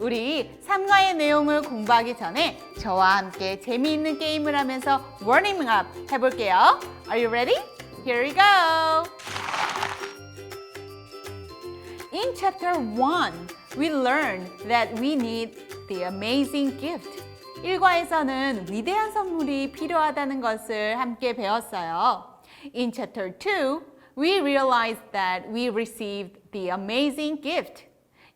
우리 3과의 내용을 공부하기 전에 저와 함께 재미있는 게임을 하면서 warming up 해볼게요. Are you ready? Here we go! In chapter 1, we learned that we need the amazing gift. 1과에서는 위대한 선물이 필요하다는 것을 함께 배웠어요. In chapter 2, we realized that we received the amazing gift.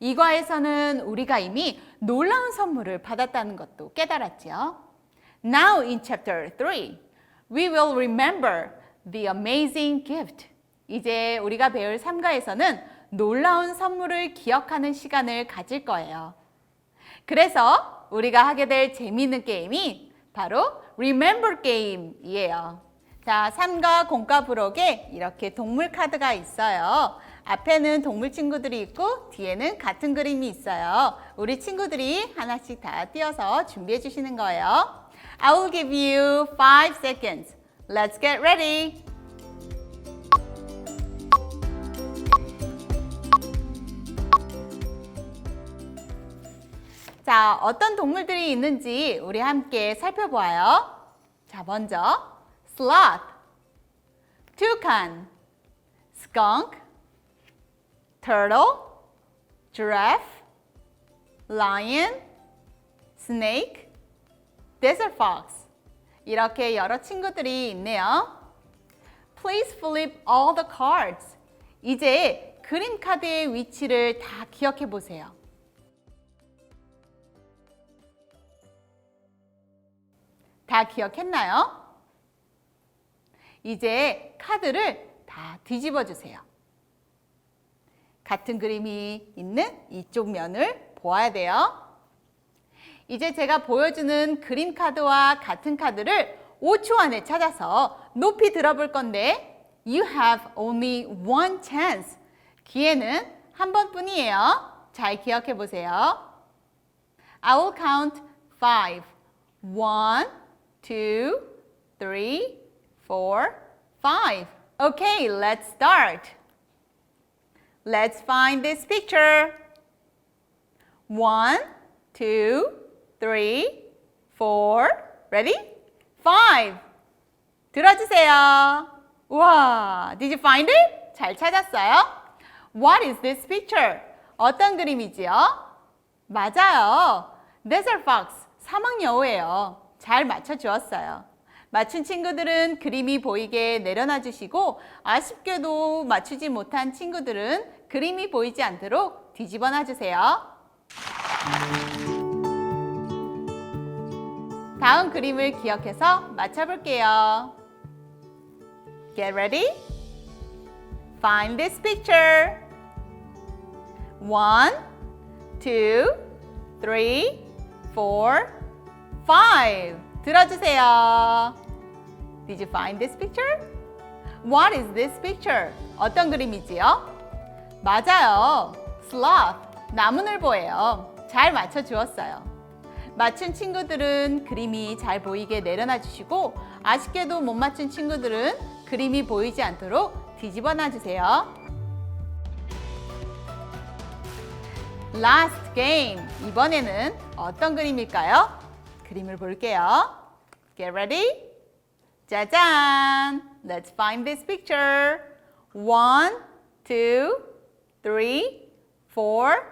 2과에서는 우리가 이미 놀라운 선물을 받았다는 것도 깨달았죠. Now in chapter 3, we will remember the amazing gift. 이제 우리가 배울 3과에서는 놀라운 선물을 기억하는 시간을 가질 거예요. 그래서 우리가 하게 될 재미있는 게임이 바로 Remember 게임이에요. 자, 3과 공과 부록에 이렇게 동물 카드가 있어요. 앞에는 동물 친구들이 있고 뒤에는 같은 그림이 있어요. 우리 친구들이 하나씩 다 띄어서 준비해 주시는 거예요. I will give you 5 seconds. Let's get ready. 자, 어떤 동물들이 있는지 우리 함께 살펴보아요. 자, 먼저 sloth, toucan, skunk, turtle, giraffe, lion, snake, desert fox. 이렇게 여러 친구들이 있네요. Please flip all the cards. 이제 그림 카드의 위치를 다 기억해 보세요. 다 기억했나요? 이제 카드를 다 뒤집어 주세요. 같은 그림이 있는 이쪽 면을 보아야 돼요. 이제 제가 보여주는 그림 카드와 같은 카드를 5초 안에 찾아서 높이 들어볼 건데 You have only one chance. 기회는 한 번뿐이에요. 잘 기억해 보세요. I will count 5. 1, 2, 3, 4, 5. Okay, let's start. Let's find this picture. 1, 2, 3, 4. Ready? 5. 들어주세요. 우와, did you find it? 잘 찾았어요? What is this picture? 어떤 그림이지요? 맞아요. Desert fox, 사막 여우예요. 잘 맞춰주었어요. 맞춘 친구들은 그림이 보이게 내려놔 주시고 아쉽게도 맞추지 못한 친구들은 그림이 보이지 않도록 뒤집어 놔주세요. 다음 그림을 기억해서 맞춰볼게요. Get ready? Find this picture. 1, 2, 3, 4, 5. 들어주세요. Did you find this picture? What is this picture? 어떤 그림이지요? 맞아요. Sloth, 나무늘보예요. 잘 맞춰주었어요. 맞춘 친구들은 그림이 잘 보이게 내려놔 주시고 아쉽게도 못 맞춘 친구들은 그림이 보이지 않도록 뒤집어 놔주세요. Last game. 이번에는 어떤 그림일까요? 그림을 볼게요. Get ready? 짜잔! Let's find this picture. 1, 2, 3, 4,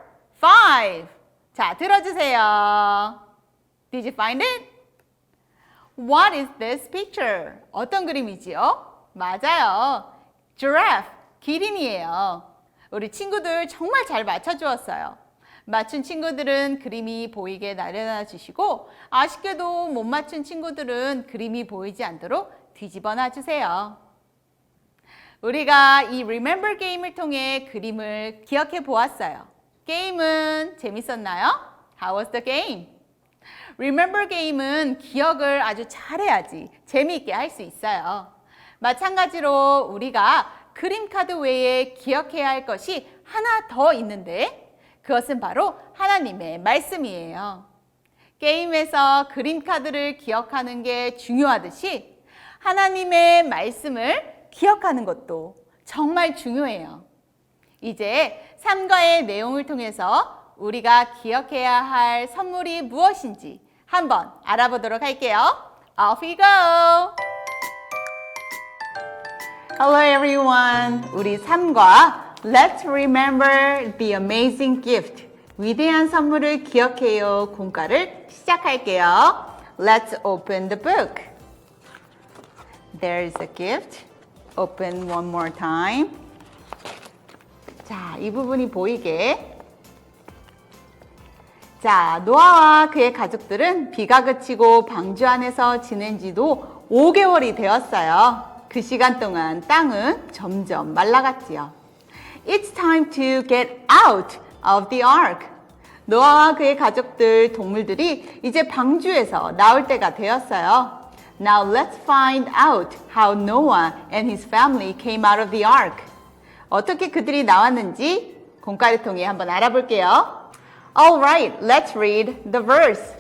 5. 자, 들어주세요. Did you find it? What is this picture? 어떤 그림이지요? 맞아요. Giraffe, 기린이에요. 우리 친구들 정말 잘 맞춰주었어요. 맞춘 친구들은 그림이 보이게 내려놔 주시고 아쉽게도 못 맞춘 친구들은 그림이 보이지 않도록 뒤집어 놔주세요. 우리가 이 Remember 게임을 통해 그림을 기억해 보았어요. 게임은 재밌었나요? How was the game? Remember 게임은 기억을 아주 잘해야지 재미있게 할 수 있어요. 마찬가지로 우리가 그림 카드 외에 기억해야 할 것이 하나 더 있는데 그것은 바로 하나님의 말씀이에요. 게임에서 그림 카드를 기억하는 게 중요하듯이 하나님의 말씀을 기억하는 것도 정말 중요해요. 이제 3과의 내용을 통해서 우리가 기억해야 할 선물이 무엇인지 한번 알아보도록 할게요. Off we go! Hello everyone. 우리 3과 Let's remember the amazing gift. 위대한 선물을 기억해요. 공과를 시작할게요. Let's open the book. There's a gift. Open one more time. 자, 이 부분이 보이게. 자, 노아와 그의 가족들은 비가 그치고 방주 안에서 지낸 지도 5개월이 되었어요. 그 시간 동안 땅은 점점 말라갔지요. It's time to get out of the ark. 노아와 그의 가족들, 동물들이 이제 방주에서 나올 때가 되었어요. Now let's find out how Noah and his family came out of the ark. 어떻게 그들이 나왔는지 공과를 통해 한번 알아볼게요. Alright, let's read the verse.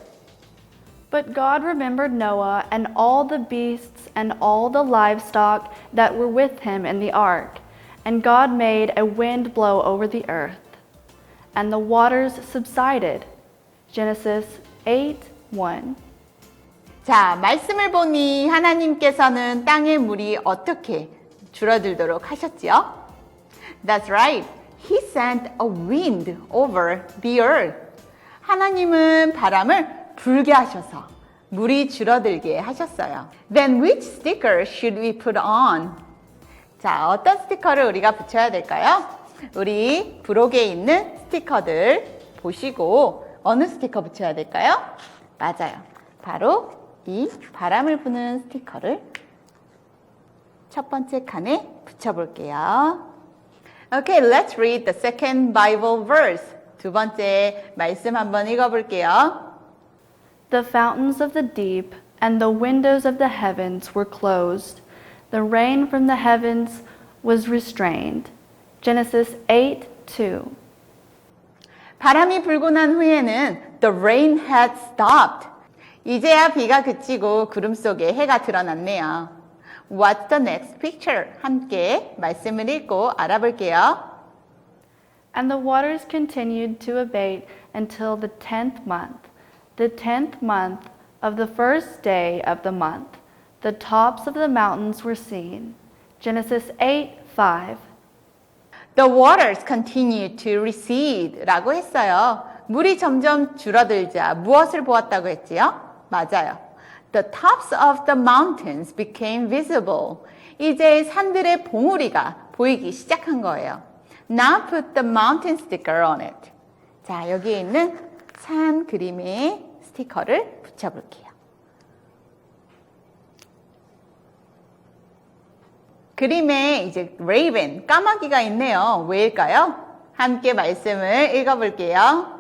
But God remembered Noah and all the beasts and all the livestock that were with him in the ark. And God made a wind blow over the earth, and the waters subsided. Genesis 8:1. 자, 말씀을 보니 하나님께서는 땅의 물이 어떻게 줄어들도록 하셨지요? That's right. He sent a wind over the earth. 하나님은 바람을 불게 하셔서 물이 줄어들게 하셨어요. Then which sticker should we put on? 자, 어떤 스티커를 우리가 붙여야 될까요? 우리 부록에 있는 스티커들 보시고 어느 스티커 붙여야 될까요? 맞아요. 바로 이 바람을 부는 스티커를 첫 번째 칸에 붙여볼게요. Okay, let's read the second Bible verse. 두 번째 말씀 한번 읽어볼게요. The fountains of the deep and the windows of the heavens were closed. The rain from the heavens was restrained. Genesis 8:2. 바람이 불고 난 후에는 the rain had stopped. 이제야 비가 그치고 구름 속에 해가 드러났네요. What's the next picture? 함께 말씀을 읽고 알아볼게요. And the waters continued to abate until the 10th month. The 10th month of the first day of the month, the tops of the mountains were seen. Genesis 8:5. The waters continued to recede 라고 했어요. 물이 점점 줄어들자 무엇을 보았다고 했지요? 맞아요. The tops of the mountains became visible. 이제 산들의 봉우리가 보이기 시작한 거예요. Now put the mountain sticker on it. 자, 여기에 있는 산 그림의 스티커를 붙여볼게요. 그림에 이제 raven, 까마귀가 있네요. 왜일까요? 함께 말씀을 읽어볼게요.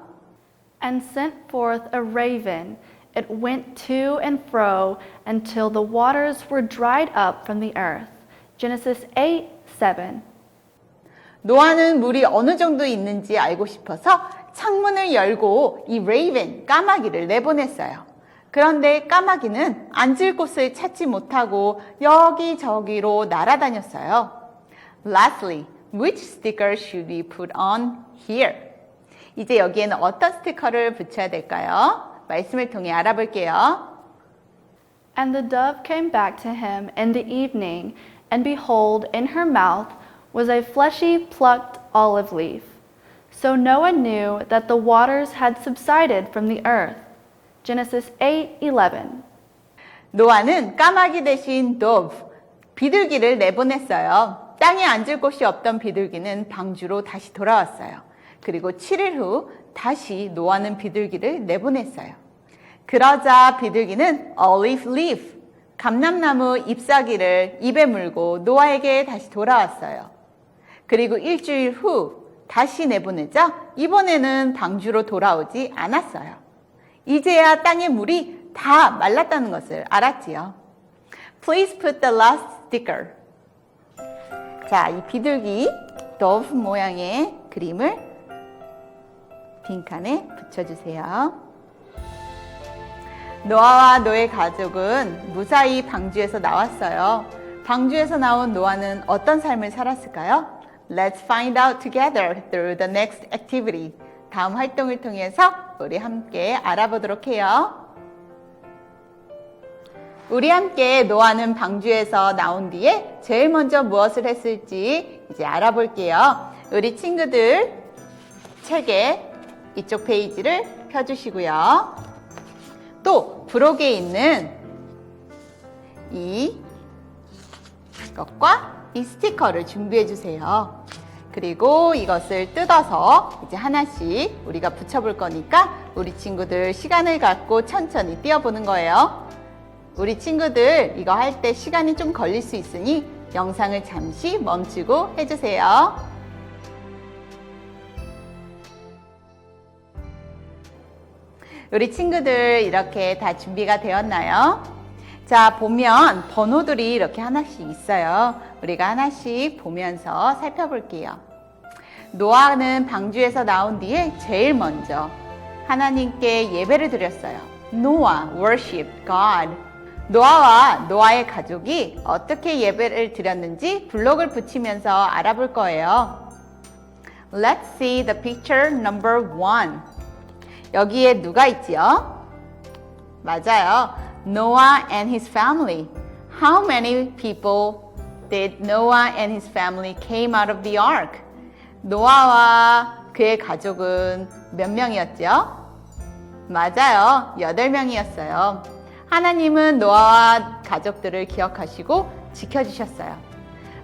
And sent forth a raven. It went to and fro until the waters were dried up from the earth. Genesis 8:7. 노아는 물이 어느 정도 있는지 알고 싶어서 창문을 열고 이 raven, 까마귀를 내보냈어요. 그런데 까마귀는 앉을 곳을 찾지 못하고 여기저기로 날아다녔어요. Lastly, which sticker should we put on here? 이제 여기에는 어떤 스티커를 붙여야 될까요? 말씀을 통해 알아볼게요. And the dove came back to him in the evening, and behold, in her mouth was a fleshy plucked olive leaf. So Noah knew that the waters had subsided from the earth. Genesis 8:11. 노아는 까마귀 대신 dove, 비둘기를 내보냈어요. 땅에 앉을 곳이 없던 비둘기는 방주로 다시 돌아왔어요. 그리고 7일 후 다시 노아는 비둘기를 내보냈어요. 그러자 비둘기는 olive leaf, 감람나무 잎사귀를 입에 물고 노아에게 다시 돌아왔어요. 그리고 일주일 후 다시 내보내자 이번에는 방주로 돌아오지 않았어요. 이제야 땅의 물이 다 말랐다는 것을 알았지요. Please put the last sticker. 자, 이 비둘기 dove 모양의 그림을 빈칸에 붙여주세요. 노아와 노의 가족은 무사히 방주에서 나왔어요. 방주에서 나온 노아는 어떤 삶을 살았을까요? Let's find out together through the next activity. 다음 활동을 통해서 우리 함께 알아보도록 해요. 우리 함께 노아는 방주에서 나온 뒤에 제일 먼저 무엇을 했을지 이제 알아볼게요. 우리 친구들 책에 이쪽 페이지를 펴주시고요. 또 부록에 있는 이것과 이 스티커를 준비해 주세요. 그리고 이것을 뜯어서 이제 하나씩 우리가 붙여볼 거니까 우리 친구들 시간을 갖고 천천히 띄워보는 거예요. 우리 친구들 이거 할 때 시간이 좀 걸릴 수 있으니 영상을 잠시 멈추고 해주세요. 우리 친구들 이렇게 다 준비가 되었나요? 자, 보면 번호들이 이렇게 하나씩 있어요. 우리가 하나씩 보면서 살펴볼게요. 노아는 방주에서 나온 뒤에 제일 먼저 하나님께 예배를 드렸어요. Noah worshiped God. 노아와 노아의 가족이 어떻게 예배를 드렸는지 블록을 붙이면서 알아볼 거예요. Let's see the picture number 1. 여기에 누가 있지요? 맞아요. Noah and his family. How many people did Noah and his family came out of the ark? 노아와 그의 가족은 몇 명이었죠? 맞아요. 8명이었어요. 하나님은 노아와 가족들을 기억하시고 지켜주셨어요.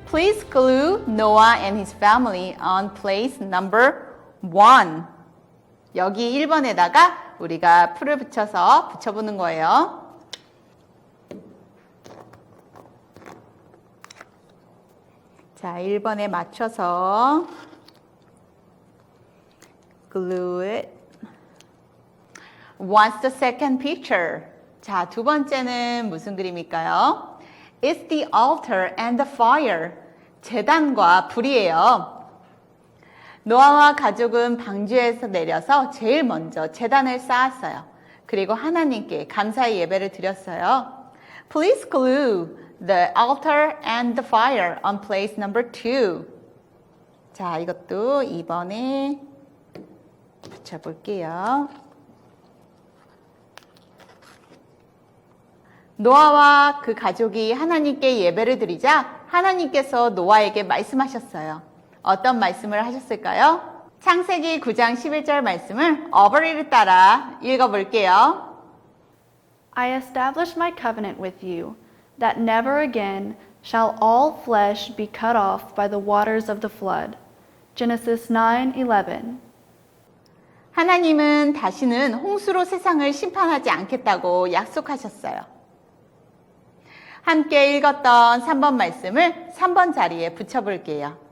Please glue Noah and his family on place number 1. 여기 1번에다가 우리가 풀을 붙여서 붙여보는 거예요. 자, 1번에 맞춰서 glue it. What's the second picture? 자, 두 번째는 무슨 그림일까요? It's the altar and the fire. 제단과 불이에요. 노아와 가족은 방주에서 내려서 제일 먼저 제단을 쌓았어요. 그리고 하나님께 감사의 예배를 드렸어요. Please glue the altar and the fire on place number 2. 자, 이것도 2번에 붙여볼게요. 노아와 그 가족이 하나님께 예배를 드리자 하나님께서 노아에게 말씀하셨어요. 어떤 말씀을 하셨을까요? 창세기 9장 11절 말씀을 어버이를 따라 읽어볼게요. I establish my covenant with you, that never again shall all flesh be cut off by the waters of the flood. Genesis 9:11. 하나님은 다시는 홍수로 세상을 심판하지 않겠다고 약속하셨어요. 함께 읽었던 3번 말씀을 3번 자리에 붙여볼게요.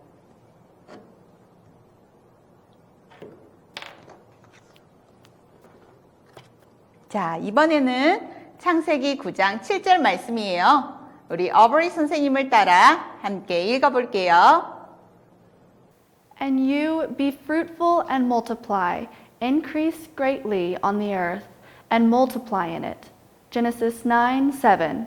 자, 이번에는 창세기 9장 7절 말씀이에요. 우리 어버이 선생님을 따라 함께 읽어볼게요. And you be fruitful and multiply, increase greatly on the earth, and multiply in it. Genesis 9:7.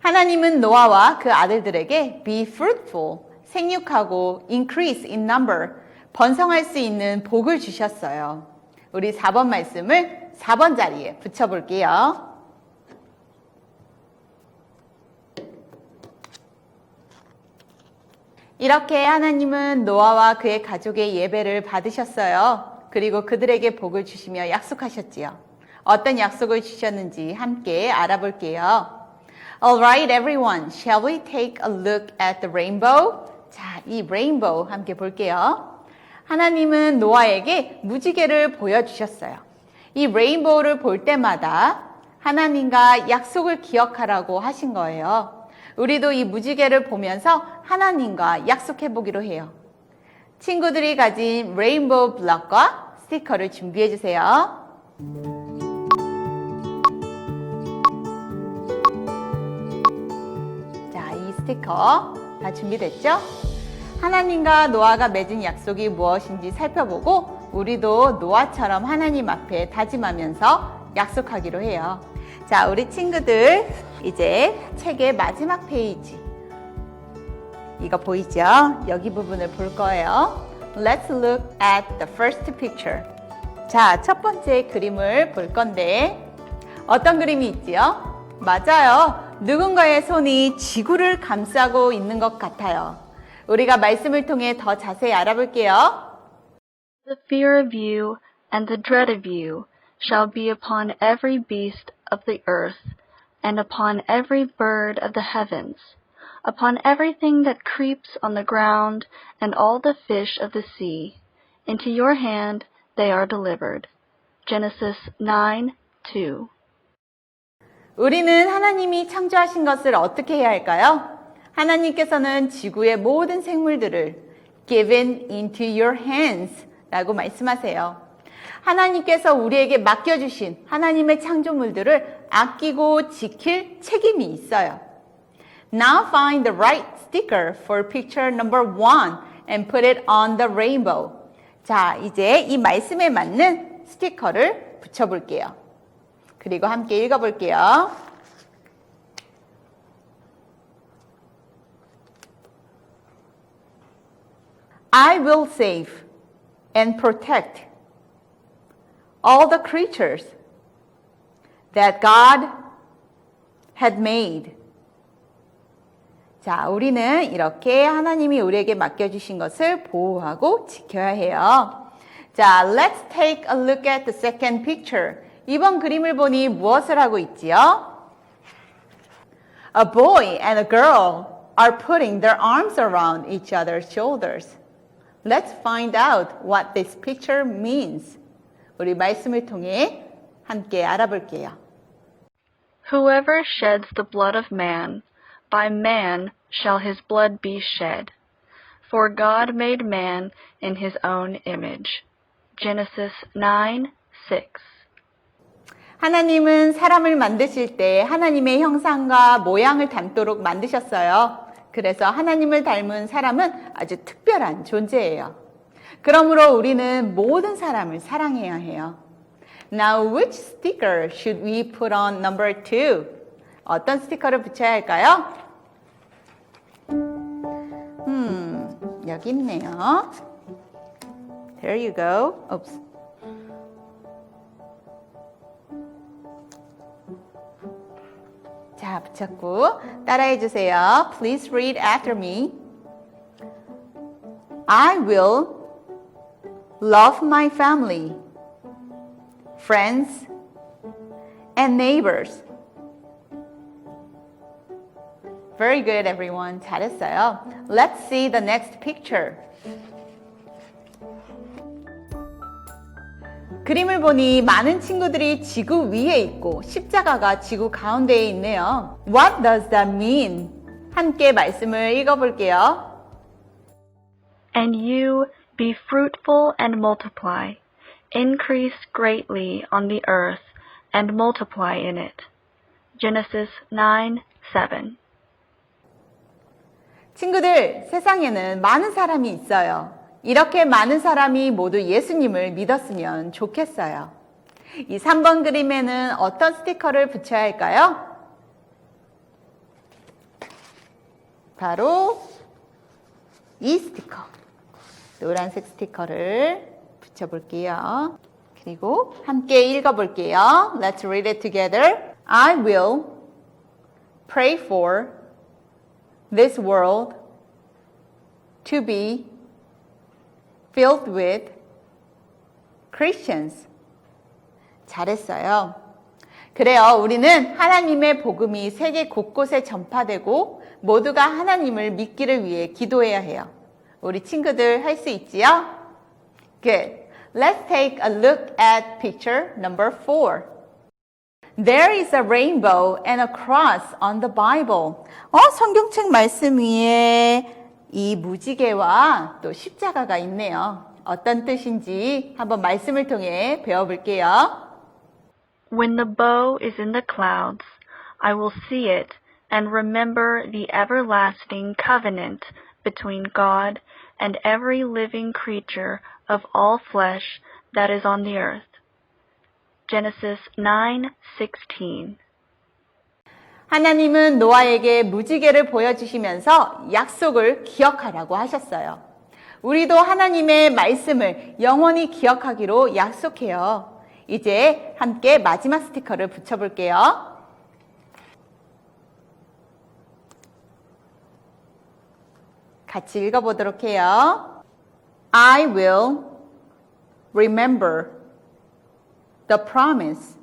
하나님은 노아와 그 아들들에게 be fruitful, 생육하고 increase in number, 번성할 수 있는 복을 주셨어요. 우리 4번 말씀을 4번 자리에 붙여볼게요. 이렇게 하나님은 노아와 그의 가족의 예배를 받으셨어요. 그리고 그들에게 복을 주시며 약속하셨지요. 어떤 약속을 주셨는지 함께 알아볼게요. Alright everyone, shall we take a look at the rainbow? 자, 이 rainbow 함께 볼게요. 하나님은 노아에게 무지개를 보여주셨어요. 이 레인보우를 볼 때마다 하나님과 약속을 기억하라고 하신 거예요. 우리도 이 무지개를 보면서 하나님과 약속해 보기로 해요. 친구들이 가진 레인보우 블럭과 스티커를 준비해 주세요. 자, 이 스티커 다 준비됐죠? 하나님과 노아가 맺은 약속이 무엇인지 살펴보고 우리도 노아처럼 하나님 앞에 다짐하면서 약속하기로 해요. 자, 우리 친구들 이제 책의 마지막 페이지 이거 보이죠? 여기 부분을 볼 거예요. let's look at the first picture. 자, 첫 번째 그림을 볼 건데 어떤 그림이 있지요? 맞아요. 누군가의 손이 지구를 감싸고 있는 것 같아요. 우리가 말씀을 통해 더 자세히 알아볼게요. The fear of you and the dread of you shall be upon every beast of the earth, and upon every bird of the heavens, upon everything that creeps on the ground, and all the fish of the sea. Into your hand they are delivered. Genesis 9:2. 우리는 하나님이 창조하신 것을 어떻게 해야 할까요? 하나님께서는 지구의 모든 생물들을 given into your hands 라고 말씀하세요. 하나님께서 우리에게 맡겨주신 하나님의 창조물들을 아끼고 지킬 책임이 있어요. Now find the right sticker for picture number 1 and put it on the rainbow. 자, 이제 이 말씀에 맞는 스티커를 붙여볼게요. 그리고 함께 읽어볼게요. I will save and protect all the creatures that God had made. 자, 우리는 이렇게 하나님이 우리에게 맡겨주신 것을 보호하고 지켜야 해요. 자, let's take a look at the second picture. 이번 그림을 보니 무엇을 하고 있지요? A boy and a girl are putting their arms around each other's shoulders. Let's find out what this picture means. 우리 말씀을 통해 함께 알아볼게요. Whoever sheds the blood of man, by man shall his blood be shed. For God made man in his own image. Genesis 9:6. 하나님은 사람을 만드실 때 하나님의 형상과 모양을 닮도록 만드셨어요. 그래서 하나님을 닮은 사람은 아주 특별한 존재예요. 그러므로 우리는 모든 사람을 사랑해야 해요. Now, which sticker should we put on number 2? 어떤 스티커를 붙여야 할까요? 여기 있네요. There you go. Oops. 자, 붙였고 따라해 주세요. Please read after me. I will love my family, friends, and neighbors. Very good, everyone. 잘했어요. Let's see the next picture. 그림을 보니 많은 친구들이 지구 위에 있고 십자가가 지구 가운데에 있네요. What does that mean? 함께 말씀을 읽어볼게요. And you be fruitful and multiply, increase greatly on the earth, and multiply in it. Genesis 9:7. 친구들, 세상에는 많은 사람이 있어요. 이렇게 많은 사람이 모두 예수님을 믿었으면 좋겠어요. 이 3번 그림에는 어떤 스티커를 붙여야 할까요? 바로 이 스티커. 노란색 스티커를 붙여볼게요. 그리고 함께 읽어볼게요. Let's read it together. I will pray for this world to be filled with Christians. 잘했어요. 그래요. 우리는 하나님의 복음이 세계 곳곳에 전파되고 모두가 하나님을 믿기를 위해 기도해야 해요. 우리 친구들 할 수 있지요? Good. Let's take a look at picture number 4. There is a rainbow and a cross on the Bible. 성경책 말씀 위에 이 무지개와 또 십자가가 있네요. 어떤 뜻인지 한번 말씀을 통해 배워볼게요. When the bow is in the clouds, I will see it and remember the everlasting covenant between God and every living creature of all flesh that is on the earth. Genesis 9:16. 하나님은 노아에게 무지개를 보여주시면서 약속을 기억하라고 하셨어요. 우리도 하나님의 말씀을 영원히 기억하기로 약속해요. 이제 함께 마지막 스티커를 붙여볼게요. 같이 읽어보도록 해요. I will remember the promise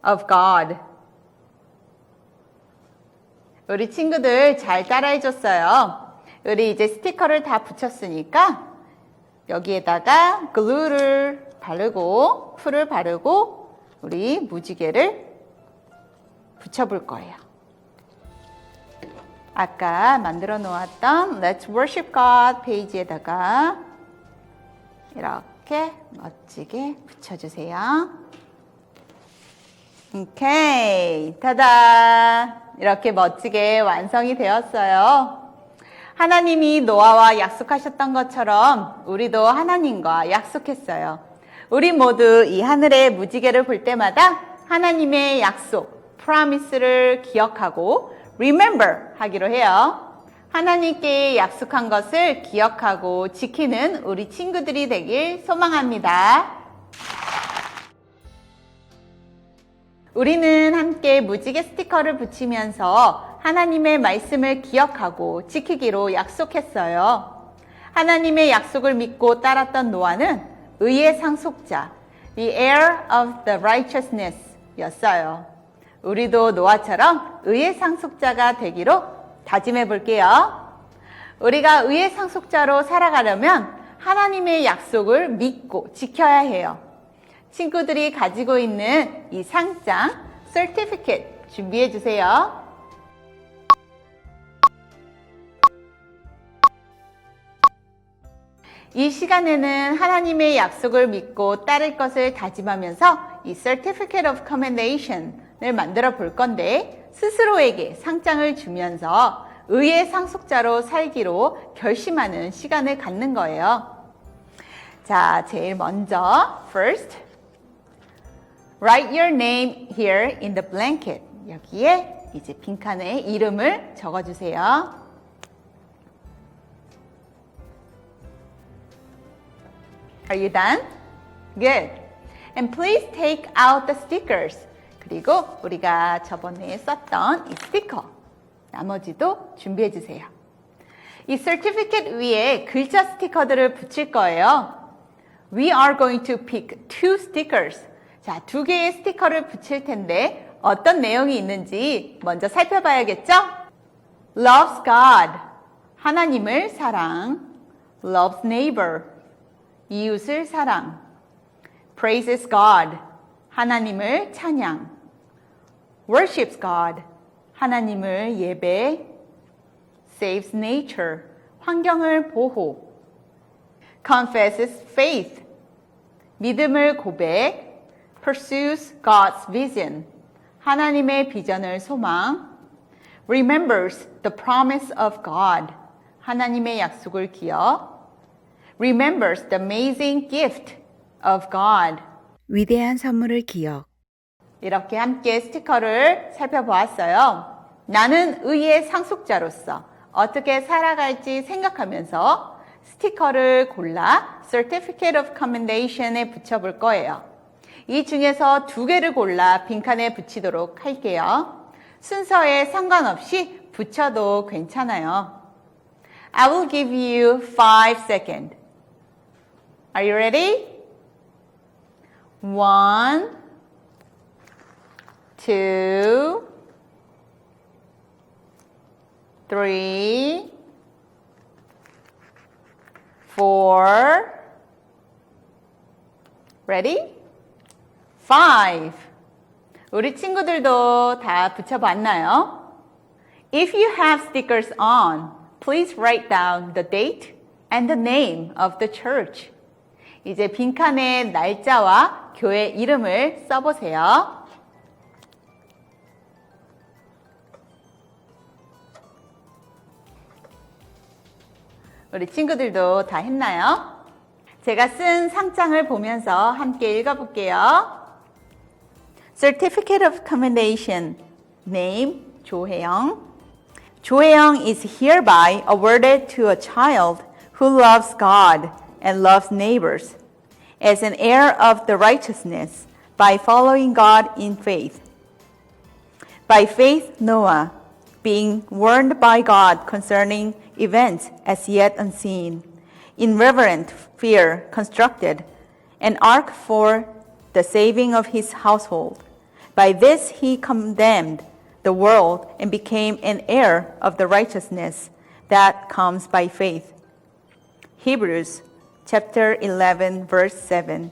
of God. 우리 친구들 잘 따라해줬어요. 우리 이제 스티커를 다 붙였으니까 여기에다가 글루를 바르고 풀을 바르고 우리 무지개를 붙여볼 거예요. 아까 만들어 놓았던 Let's Worship God 페이지에다가 이렇게 멋지게 붙여주세요. 오케이, 타다! 이렇게 멋지게 완성이 되었어요. 하나님이 노아와 약속하셨던 것처럼 우리도 하나님과 약속했어요. 우리 모두 이 하늘의 무지개를 볼 때마다 하나님의 약속, promise를 기억하고 remember 하기로 해요. 하나님께 약속한 것을 기억하고 지키는 우리 친구들이 되길 소망합니다. 우리는 함께 무지개 스티커를 붙이면서 하나님의 말씀을 기억하고 지키기로 약속했어요. 하나님의 약속을 믿고 따랐던 노아는 의의 상속자, the heir of the righteousness 였어요. 우리도 노아처럼 의의 상속자가 되기로 다짐해 볼게요. 우리가 의의 상속자로 살아가려면 하나님의 약속을 믿고 지켜야 해요. 친구들이 가지고 있는 이 상장, certificate 준비해 주세요. 이 시간에는 하나님의 약속을 믿고 따를 것을 다짐하면서 이 certificate of commendation을 만들어 볼 건데 스스로에게 상장을 주면서 의의 상속자로 살기로 결심하는 시간을 갖는 거예요. 자, 제일 먼저 first write your name here in the blanket. 여기에 이제 빈칸에 이름을 적어주세요. Are you done? Good. And please take out the stickers. 그리고 우리가 저번에 썼던 이 스티커, 나머지도 준비해 주세요. 이 certificate 위에 글자 스티커들을 붙일 거예요. We are going to pick 2 stickers. 자, 2개의 스티커를 붙일 텐데 어떤 내용이 있는지 먼저 살펴봐야겠죠? Loves God. 하나님을 사랑. Loves neighbor. 이웃을 사랑. Praises God. 하나님을 찬양. Worships God. 하나님을 예배. Saves nature. 환경을 보호. Confesses faith. 믿음을 고백. Pursues God's vision. 하나님의 비전을 소망. Remembers the promise of God. 하나님의 약속을 기억. Remembers the amazing gift of God. 위대한 선물을 기억. 이렇게 함께 스티커를 살펴보았어요. 나는 의의 상속자로서 어떻게 살아갈지 생각하면서 스티커를 골라 Certificate of Commendation에 붙여볼 거예요. 이 중에서 2개를 골라 빈칸에 붙이도록 할게요. 순서에 상관없이 붙여도 괜찮아요. I will give you 5 seconds. Are you ready? 1, 2, 3, 4. Ready? 5. 우리 친구들도 다 붙여봤나요? If you have stickers on, please write down the date and the name of the church. 이제 빈칸에 날짜와 교회 이름을 써보세요. 우리 친구들도 다 했나요? 제가 쓴 상장을 보면서 함께 읽어볼게요. Certificate of Commendation. Name, 조혜영. 조혜영 is hereby awarded to a child who loves God and loves neighbors, as an heir of the righteousness by following God in faith. By faith, Noah, being warned by God concerning events as yet unseen, in reverent fear constructed an ark for the saving of his household. By this he condemned the world and became an heir of the righteousness that comes by faith. Hebrews chapter 11 verse 7.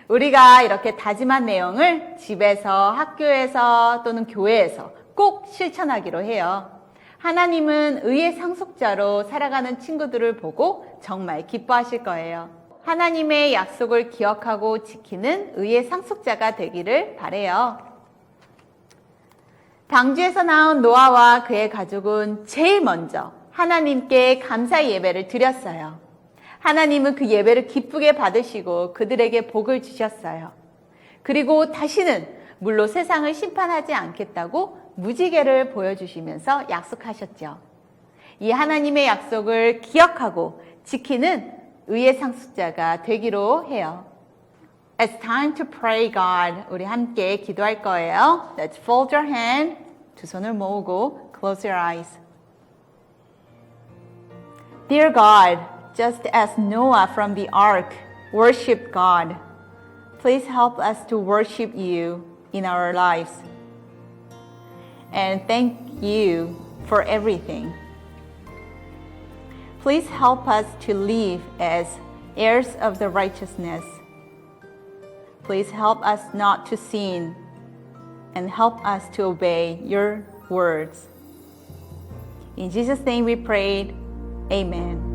우리가 이렇게 다짐한 내용을 집에서, 학교에서 또는 교회에서 꼭 실천하기로 해요. 하나님은 의의 상속자로 살아가는 친구들을 보고 정말 기뻐하실 거예요. 하나님의 약속을 기억하고 지키는 의의 상속자가 되기를 바래요. 방주에서 나온 노아와 그의 가족은 제일 먼저 하나님께 감사의 예배를 드렸어요. 하나님은 그 예배를 기쁘게 받으시고 그들에게 복을 주셨어요. 그리고 다시는 물로 세상을 심판하지 않겠다고 무지개를 보여주시면서 약속하셨죠. 이 하나님의 약속을 기억하고 지키는 의의 상속자가 되기로 해요. It's time to pray God. 우리 함께 기도할 거예요. Let's fold your hand. 두 손을 모으고 close your eyes. Dear God, just as Noah from the ark worshiped God, please help us to worship you in our lives. And thank you for everything. Please help us to live as heirs of the righteousness. Please help us not to sin and help us to obey your words. In Jesus' name we prayed. Amen.